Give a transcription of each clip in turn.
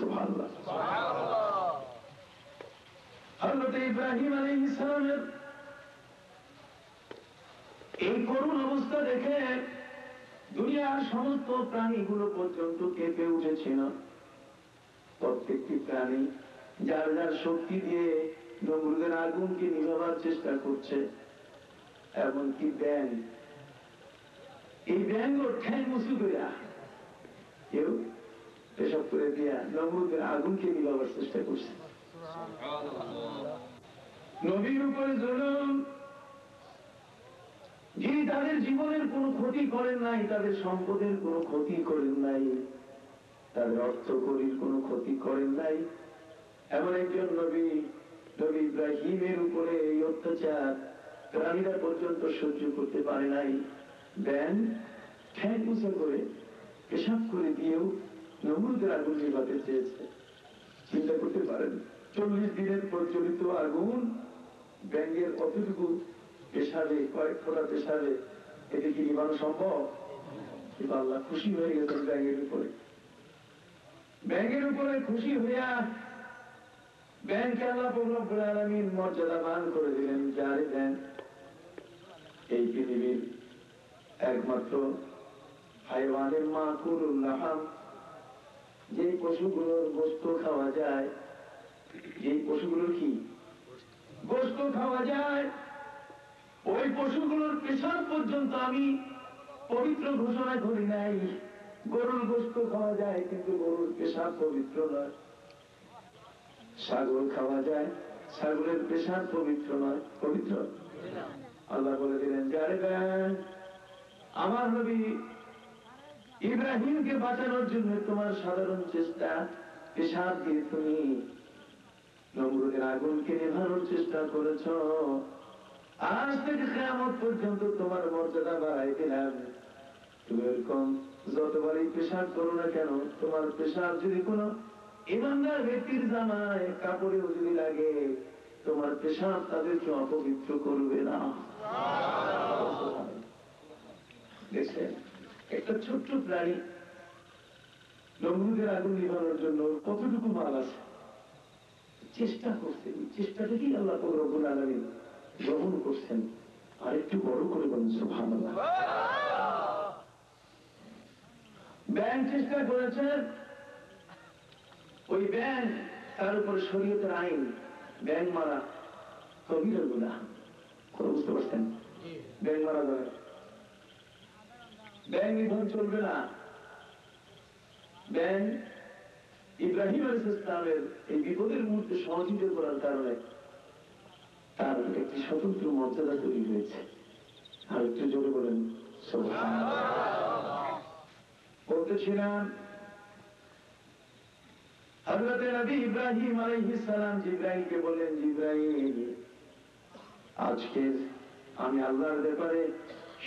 সুবহানাল্লাহ। হযরত ইব্রাহিম আলাইহিস সালামের এই করুণ অবস্থা দেখে দুনিয়ার সমস্ত প্রাণীগুলো পর্যন্ত কেঁপে উঠেছিল। প্রত্যেকটি প্রাণী যার যার শক্তি দিয়ে নমরুদের আগুনকে নিভাবার চেষ্টা করছে। এমনকি ব্যাঙ, এই ব্যাঙ ঠ্যাং উঁচু করে কেউ পেশাব করে দিয়া নমরুদের আগুনকে নিভাবার চেষ্টা করছে। নবীর উপরে জুলুম, যিনি তাদের জীবনের কোনো ক্ষতি করেন নাই, তাদের সম্পদের কোনো ক্ষতি করেন নাই, তাদের অর্থকরীর কোনো ক্ষতি করেন নাই, এমন একজন নবী, নবী ইব্রাহিমের উপরে এই অত্যাচার প্রাণীরা পর্যন্ত সহ্য করতে পারে নাই। ব্যাঙ ঠ্যাং উঁচু করে পেশাব করে দিয়েও নমরুদের আগুন নিভাতে চেয়েছে। চিন্তা করতে পারেন, 40 দিনের প্রজ্বলিত আগুন ব্যাঙের অতটুকু পেশাবে, কয়েক ফোঁটা পেশাবে, এতে কি নিভানো সম্ভব? কিন্তু আল্লাহ খুশি হয়ে গেছেন ব্যাঙের উপরে। ব্যাঙের উপরে খুশি হইয়া ব্যাঙকে আল্লাহ রব্বুল আলামিন মর্যাদাবান করে দিলেন। যারে ব্যাঙ এই পৃথিবীর একমাত্র হাইওয়ানের মাকুলুল লাহাম, যে পশুগুলোর গোশত খাওয়া যায়, যে পশুগুলোর কি গোশত খাওয়া যায়, ওই পশুগুলোর পেশাব পর্যন্ত আমি পবিত্র ঘোষণা করি নাই। গরুর গোশত খাওয়া যায় কিন্তু গরুর পেশাব পবিত্র নয়। ছাগল খাওয়া যায়, ছাগলের পেশাব পবিত্র নয়। পবিত্র? আল্লাহ বলে দিলেন, যারে ব্যাঙ আমার নবী ইব্রাহিমকে বাঁচানোর জন্য তোমার সাধারণ চেষ্টা, পেশাব দিয়ে তুমি নমরুদের আগুনকে নেভানোর চেষ্টা করেছ, আজ থেকে কিয়ামত পর্যন্ত তোমার মর্যাদা বাড়াই দিলাম। তুমি এরকম যতবারই পেশাব করো না কেন, তোমার পেশাব যদি কোনো ইমানদার ব্যক্তির জামায় কাপড়েও যদি লাগে, তোমার পেশাব তাদেরকে অপবিত্র করবে না। দেখছেন, একটা ছোট্ট প্রাণী নমরুদের আগুন নিভানোর জন্য কতটুকু মাল আছে, চেষ্টা করছে। চেষ্টা থেকেই আল্লাহ রব্বুল আলামিন গ্রহণ করছেন। আর একটু বড় করে বলেন সুবহানাল্লাহ। ব্যাঙ চেষ্টা করেছেন, ওই ব্যাঙ, তার উপর শরীয়তের আইন, ব্যাঙ মারা কবিরা গুনাহ। কথা বুঝতে পারছেন? ব্যাঙ মারা যাবে, ব্যাঙ নিধন চলবে না। ব্যাঙ ইব্রাহিম আলাইহিস সালামের এই বিপদের মুহূর্তে সহযোগিতা করার কারণে তার একটি স্বতন্ত্র মর্যাদা তৈরি হয়েছে। আর একটু জোরে বলেন সুবহানাল্লাহ। বলতেছিলাম, হযরত নবী ইব্রাহিম আলাইহিস সালাম জিবরাইলকে বললেন, জিবরাইল, আজকে আমি আল্লাহর ব্যাপারে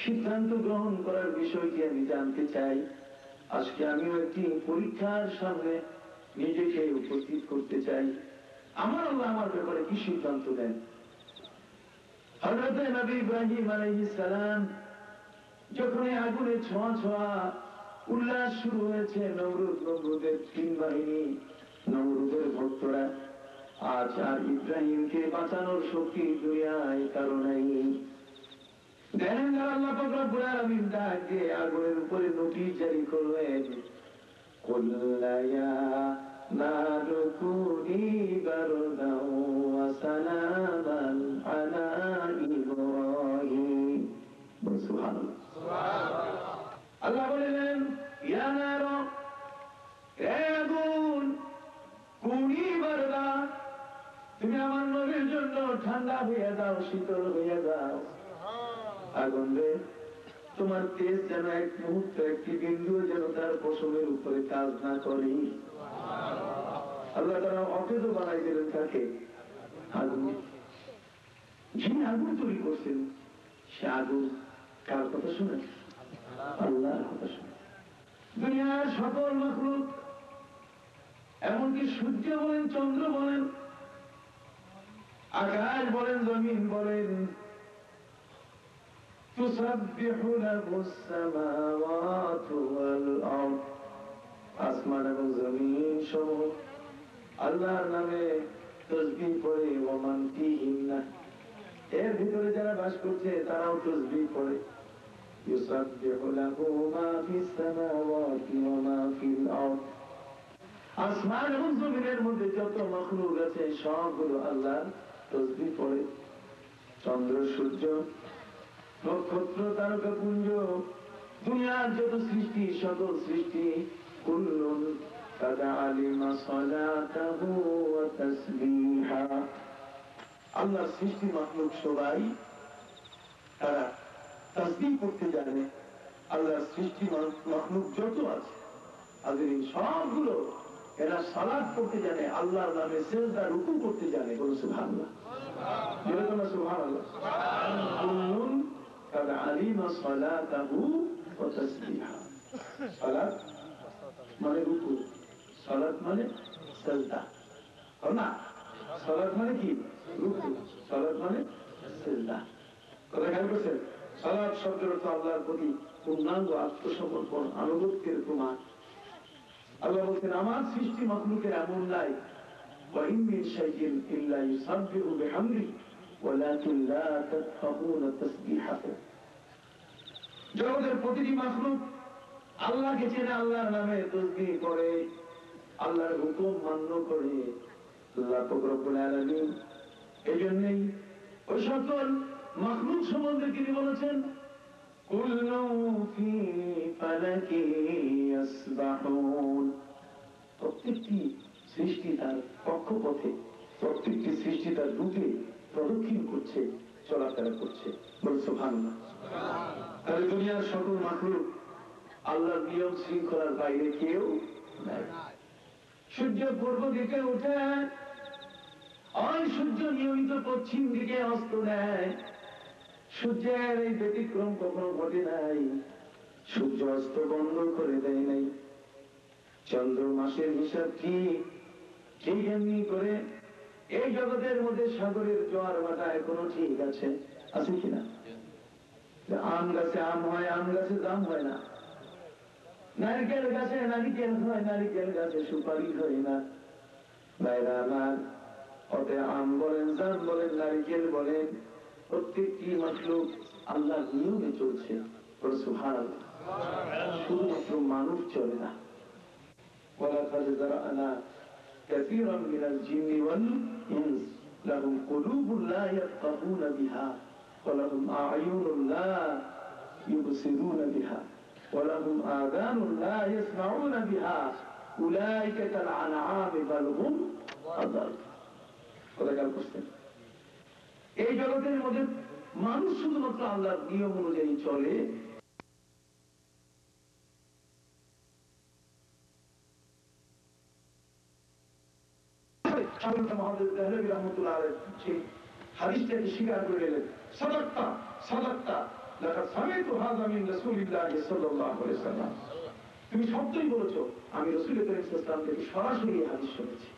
সিদ্ধান্ত গ্রহণ করার বিষয়টি আমি জানতে চাই। আজকে আমিও একটি পরীক্ষার সামনে নিজেকে উপস্থিত করতে চাই। আমার আল্লাহ আমার ব্যাপারে কি সিদ্ধান্ত দেন? হযরত নবী ইব্রাহিম আলাইহিস সালাম যখন আগুনে ছোঁয়া ছোঁয়া উল্লাস শুরু হয়েছে, নমরুদের 3 বাহিনী, নমরুদের ভক্তরা, আজ আর ইব্রাহিমকে বাঁচানোর শক্তি দুনিয়ায় কারো নাই। দেখেন, আল্লাহ পাক রব্বুল আলামিন ডাক দিয়ে আগুনের উপরে নোটিশ জারি করলেন, কুল্লা ইয়া নারু কুনি বারদাও ওয়া সালামান আলা ইব্রাহিম। সুবহানাল্লাহ, সুবহানাল্লাহ। আল্লাহ বলেন, ইয়া নারু, হে আগুন, কুনি বারদা, তুমি আমার নবীর জন্য ঠান্ডা হয়ে যাও, শীতল হয়ে যাও। আগুন রে, তোমার তেজ যেন এক মুহূর্তে একটি বিন্দু যেন তার পশমের উপরে কাজ না করে। আল্লাহ তারা অকেজ বানাই দিলেন তাকে। আগুন, যিনি আগুন তৈরি করছেন, সে আগুন কার কথা শুনে? আল্লাহর কথা শুনে। দুনিয়ার সকল মাখলুক, এমনকি সূর্য বলেন, চন্দ্র বলেন, আকাশ বলেন, জমিন বলেন, তুসাব্বিহু লাহুস সামাওয়াতু ওয়াল আরদ, আসমান এবং জমিন সমূহ আল্লাহর নামে তাসবিহ পড়ে, ওমান ফিহিন্না, এর ভিতরে যারা বাস করছে তারাও তাসবিহ পড়ে। ইউসাব্বিহু লাহু মা ফিস সামাওয়াতি ওয়া মা ফিল আরদ, আসমান এবং জমিনের মধ্যে যত মাখলুক আছে সবগুলো আল্লাহর তাসবিহ পড়ে। চন্দ্র, সূর্য, নক্ষত্র, তারকাপুঞ্জ, দুনিয়ার যত সৃষ্টি, সকল সৃষ্টি, কুল্লুন কাদ আলিমা সালাতাহু ওয়া তাসবিহা, আল্লাহর সৃষ্টি মাখলুক সবাই তারা তাসবিহ করতে জানে। আল্লাহর সৃষ্টি মাখলুক যত আছে আজরিন সবগুলো এরা সালাত করতে জানে, আল্লাহর নামে সিজদা রুকু করতে জানে। বলো সুবহানাল্লাহ, বলো সুবহানাল্লাহ। কুল্লুন কাদ আলিমা সালাতাহু ওয়া তাসবিহা, সালাত মানে রুকু, সালাত মানে সিজদা, না সালাত মানে কি রুকু, সালাত মানে সিজদা। কথা খেয়াল করছেন? সালাত শব্দের অর্থ আল্লাহর প্রতি পূর্ণাঙ্গ আত্মসমর্পণ, আনুগত্যের প্রমাণ। আল্লাহ বলছেন আমার সৃষ্টি মাখলুকের এমন নাই, ওয়া ইন মিন শাইইন ইল্লা ইউসাব্বিহু বিহামদিহি ওয়ালাকিন লা তাফকাহুনা তাসবিহাহু, জগতের প্রতিটি মাখলুক আল্লাহকে চেনে, আল্লাহর নামে তাসবিহ করে, আল্লাহর হুকুম মান্য করে। আল্লাহ পাক রব্বুল আলামিন এজন্যই ওই সকল মাখলুক সম্বন্ধে তিনি বলেছেন কুল্লু ফি ফালাকি ইয়াসবাহুন, প্রত্যেকটি সৃষ্টি তার কক্ষপথে, প্রত্যেকটি সৃষ্টি তার রূপে প্রদক্ষিণ করছে, চলাফেরা করছে। বলে সুবহানাল্লাহ। তাহলে দুনিয়ার সকল মাখলুক আল্লাহর নিয়ম শৃঙ্খলার বাইরে কেউ নাই। সূর্য পূর্ব দিকে উঠে, ওই সূর্য নিয়মিত পশ্চিম দিকে অস্ত নেয়, সূর্যের এই ব্যতিক্রম কখনো ঘটে নাই, সূর্য অস্ত বন্ধ করে দেয় নাই। চন্দ্র মাসের হিসাব ঠিক এমনি করে এই জগতের মধ্যে সাগরের জোয়ার ভাটা এখনো ঠিক আছে, আছে কিনা? আম গাছে আম হয়, আম গাছে জাম হয় না, নারিকেল গাছে নারিকেল হয়, নারিকেল গাছে সুপারি হয় না। ভাইরা আমার, ওতে আম বলেন, জাম বলেন, নারিকেল বলেন, প্রত্যেকটি মাখলুক আল্লাহর নিয়মে চলছে। সুবহানাল্লাহ। শুধুমাত্র মানুষ চলে না। ওয়ালাকাদ যারা'না কাসীরাম মিনাল জিন্নি ওয়াল ইনস লাহুম কুলুবুন লা ইয়াফকাহুনা বিহা ওয়া লাহুম আ'য়ুনুন লা ইউবসিরুনা বিহা ওয়া লাহুম আযানুন লা ইয়াসমাউনা বিহা উলাইকা কাল আনআমি বাল হুম আযাল। কথা খেয়াল করছেন? এই জগতের মধ্যে মানুষ শুধুমাত্র আল্লাহর নিয়ম অনুযায়ী চলে। হাদিসটাকে স্বীকার করে নিলেন, সাদাক্তা সাদাক্তা লাকাদ সামি'তু হাযা মিন রাসূলিল্লাহি সাল্লাল্লাহু আলাইহি ওয়াসাল্লাম, তুমি সত্যই বলেছো, আমি রাসূল করিম সাল্লাল্লাহু আলাইহি ওয়াসাল্লাম থেকে সরাসরি হাদিস শুনেছি।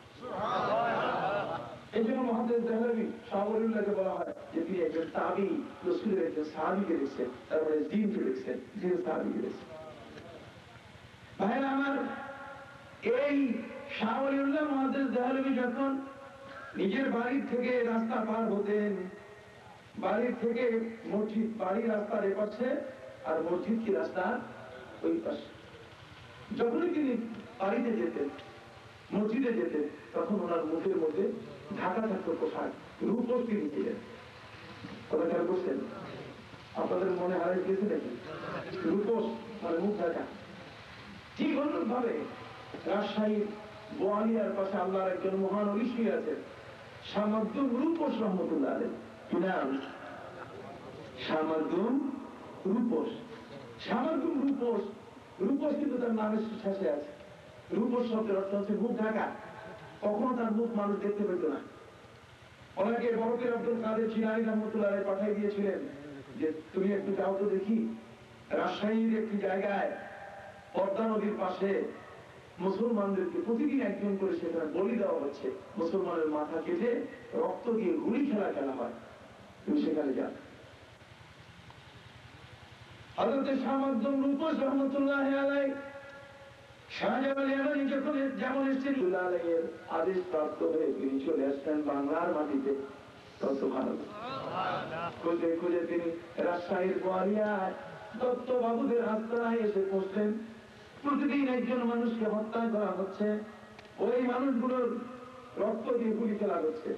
এই জন্য মুহাদ্দিস দেহলভী শাহ ওলিউল্লাহকে বলা হয় যে তিনি একজন তাবী, রাসূলের একজন সাহাবীকে দেখছেন, তারপরে জিনকে দেখছেন, জিন সাহাবীকে দেখছেন। ভাইরা আমার, এই শাহ ওলিউল্লাহ মুহাদ্দিস দেহলভী যখন নিজের বাড়ির থেকে রাস্তা পার হতেন, বাড়ির থেকে মসজিদ, বাড়ির রাস্তার এ পাশে আর মসজিদ কি রাস্তার ওই পাশে, যখনই তিনি বাড়িতে যেতেন, মসজিদে যেতেন, তখন ওনার মুখের মধ্যে ঢাকা থাকতো পোশাক, রূপোস তিনি ছিলেন। কথা খেয়াল করছেন? আপনাদের মনে হারিয়ে গেছে নাকি? রূপোস মানে মুখ ঢাকা। ঠিক অনুরূপ ভাবে রাজশাহীর বোয়ালিয়ার পাশে আল্লাহর একজন মহান ওলি শুয়ে আছেন, শাহ মাকদুম রূপোস রহমতুল্লাহ আলাইহি। কি নাম? শাহ মাকদুম রূপোস। শাহ মাকদুম রূপোস, রূপোস কিন্তু তার নামের শেষে আছে। রূপোস শব্দের অর্থ হচ্ছে মুখ ঢাকা, কখনো তার মুখ মানুষ দেখতে পেত না। অনেকে বরফের আব্দুল কাদের জিলানী রহমতুল্লাহ আলাইহি পাঠিয়ে দিয়েছিলেন যে তুমি একটু যাও তো দেখি, রাজশাহীর একটি জায়গায় পদ্মা নদীর পাশে মুসলমানদেরকে প্রতিদিন একজন করে সেখানে বলি দেওয়া হচ্ছে, মুসলমানের মাথা কেটে রক্ত দিয়ে গুলি খেলা হয়, তুমি সেখানে যাও। হযরত শাহ মাকদুম রূপোস রহমতুল্লাহ আলাইহি শাহজালাল ইয়ামানি যখন যেমন এসেছেন দুলালের আদেশ প্রাপ্ত হয়ে তিনি চলে আসতেন বাংলার মাটিতে। খুঁজে খুঁজে তিনি রাজশাহীর গোয়ালিয়ায় দত্ত বাবুদের আস্তানায় এসে পৌঁছলেন। প্রতিদিন একজন মানুষকে হত্যা করা হচ্ছে, ওই মানুষগুলোর রক্ত দিয়ে গুলি ফেলা হচ্ছে,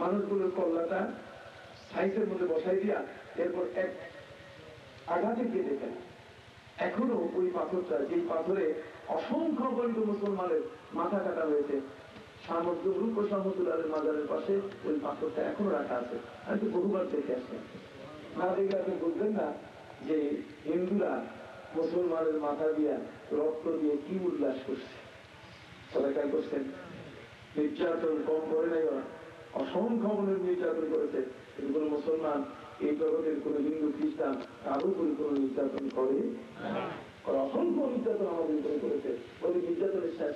মানুষগুলোর কল্লাটা সাইজের মধ্যে বসাই দিয়া এরপর এক আঘাতে কেটে ফেলে। এখনো ওই পাথরটা, যেই পাথরে অসংখ্য গণিত মুসলমানের মাথা কাটা হয়েছে, রূপ শাহমতুল্লাহের মাজারের পাশে ওই পাথরটা এখনো রাখা আছে। আমি বহুবার দেখে আসি, না দেখলে আপনি বুঝবেন না যে হিন্দুরা মুসলমানের মাথা দিয়া রক্ত দিয়ে কি উল্লাস করছে, সবাই কাজ করছেন। নির্যাতন কম করে নাই ওরা, অসংখ্য মনের নির্যাতন করেছে, কিন্তু কোন মুসলমান এই জগতের কোন হিন্দু খ্রিস্টান কারো করে কোন নির্যাতন করে, অসংখ্য নির্যাতন আমাদের উপরে করেছে। ওই নির্যাতনের শেষ